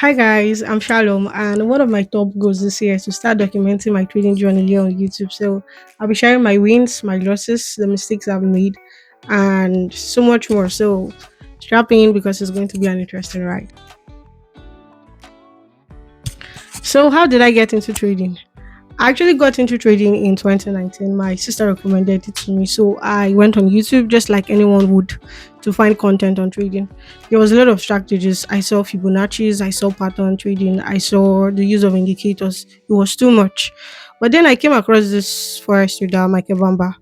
Hi guys, I'm Shalom, and one of my top goals this year is to start documenting my trading journey here on YouTube. So I'll be sharing my wins, my losses, the mistakes I've made, and so much more. So strap in because it's going to be an interesting ride. So how did I get into trading? I actually got into trading in 2019. My sister recommended it to me. So I went on YouTube just like anyone would to find content on trading. There was a lot of strategies. I saw Fibonacci's, I saw pattern trading, I saw the use of indicators. It was too much. But then I came across this Forex trader, Michael Bamba.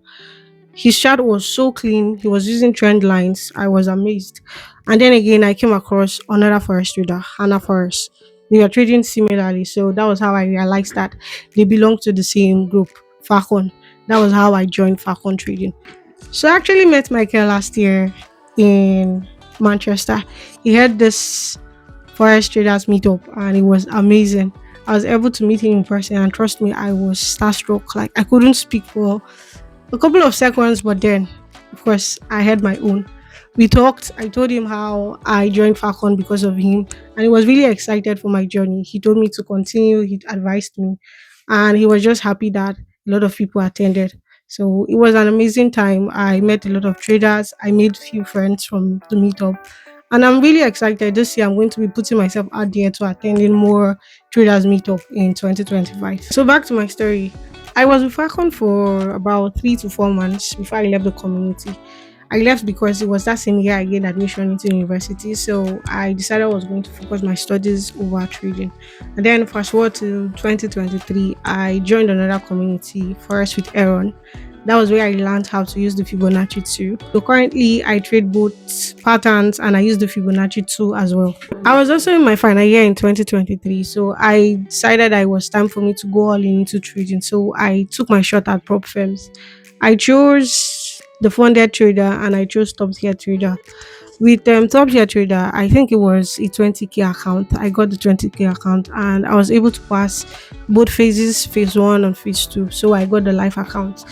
His chart was so clean. He was using trend lines. I was amazed. And then again, I came across another forest trader, Hannah Forest. They were trading similarly. So that was how I realized that they belong to the same group, Falcon. That was how I joined Falcon Trading. So I actually met Michael last year in Manchester. He had this forest traders meetup and it was amazing. I was able to meet him in person and trust me, I was starstruck. Like I couldn't speak for a couple of seconds, but then, of course, I had my own. We talked. I told him how I joined Falcon because of him, and he was really excited for my journey. He told me to continue. He advised me, and he was just happy that a lot of people attended. So it was an amazing time. I met a lot of traders. I made few friends from the meetup, and I'm really excited. This year, I'm going to be putting myself out there to attending more traders meetup in 2025. So back to my story. I was with Falcon for about 3 to 4 months before I left the community. I left because it was that same year I gained admission into university. So I decided I was going to focus my studies over trading. And then fast forward to 2023, I joined another community, Forest with Aaron. That was where I learned how to use the Fibonacci tool. So currently I trade both patterns and I use the Fibonacci tool as well. I was also in my final year in 2023, so I decided it was time for me to go all in into trading. So I took my shot at prop firms. I chose the funded trader and I chose top tier trader. With top tier trader, I think it was a 20k account. I got the 20k account and I was able to pass both phases, phase one and phase two. So I got the life account.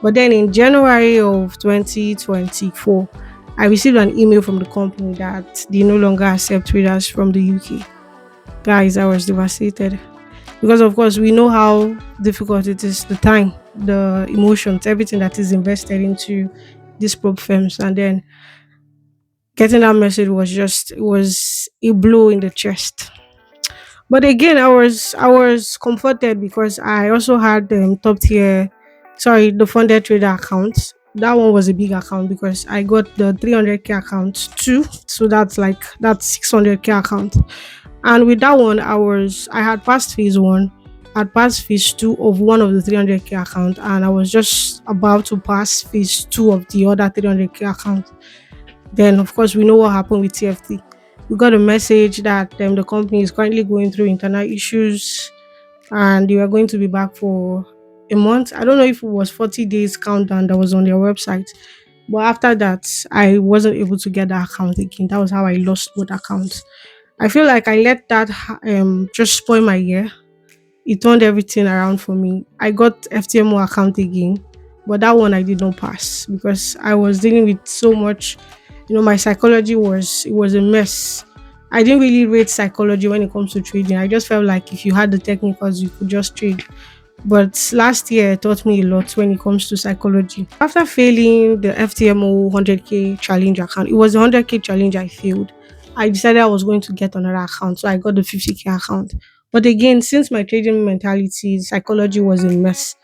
But then in January of 2024, I received an email from the company that they no longer accept traders from the UK. Guys, I was devastated because, of course, we know how difficult it is, the time, the emotions, everything that is invested into these prop firms. And then getting that message was just, it was a blow in the chest. But again, I was comforted because I also had top tier, sorry, the funded trader account. That one was a big account because I got the 300k account too. So that's 600k account. And with that one, I had passed phase one, had passed phase two of one of the 300k account, and I was just about to pass phase two of the other 300k account. Then, of course, we know what happened with TFT. We got a message that the company is currently going through internal issues and they were going to be back for a month. I don't know if it was 40 days countdown that was on their website. But after that, I wasn't able to get that account again. That was how I lost both accounts. I feel like I let that just spoil my year. It turned everything around for me. I got FTMO account again, but that one I did not pass because I was dealing with so much. My psychology was a mess. I didn't really rate psychology when it comes to trading. I just felt like if you had the technicals, you could just trade. But last year taught me a lot when it comes to psychology. After failing the FTMO 100k challenge account, it was the 100k challenge I failed. I decided I was going to get another account, so I got the 50k account. But again, since my trading mentality, psychology was a mess.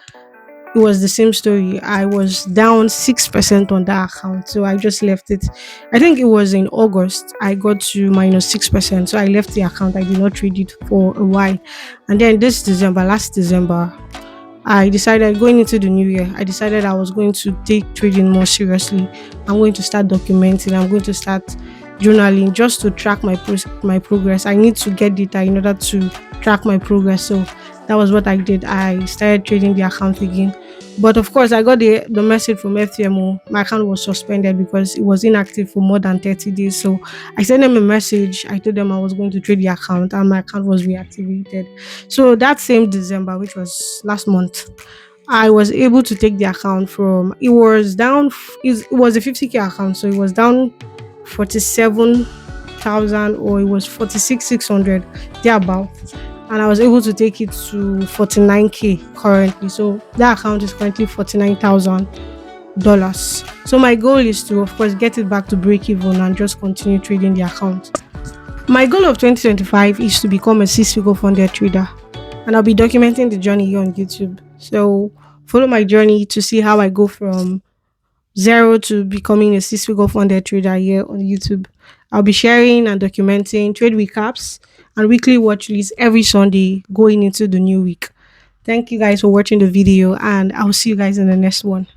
It was the same story. I was down 6% on that account, so I just left it. I think it was in August. I got to minus 6%, so I left the account. I did not trade it for a while, and then this December, last December, I decided going into the new year, I decided I was going to take trading more seriously. I'm going to start documenting. I'm going to start journaling just to track my progress. I need to get data in order to track my progress. So that was what I did. I started trading the account again. But of course, I got the message from FTMO. My account was suspended because it was inactive for more than 30 days. So I sent them a message. I told them I was going to trade the account and my account was reactivated. So that same December, which was last month, I was able to take the account from it was down it was a 50k account, so it was down 47. 45,000, or it was 46,600 thereabout, and I was able to take it to 49k currently. So that account is currently $49,000. So my goal is to, of course, get it back to break even and just continue trading the account. My goal of 2025 is to become a six-figure funded trader, and I'll be documenting the journey here on YouTube. So follow my journey to see how I go from zero to becoming a six-figure funded trader here on YouTube. I'll be sharing and documenting trade recaps and weekly watch lists every Sunday going into the new week. Thank you guys for watching the video, and I'll see you guys in the next one.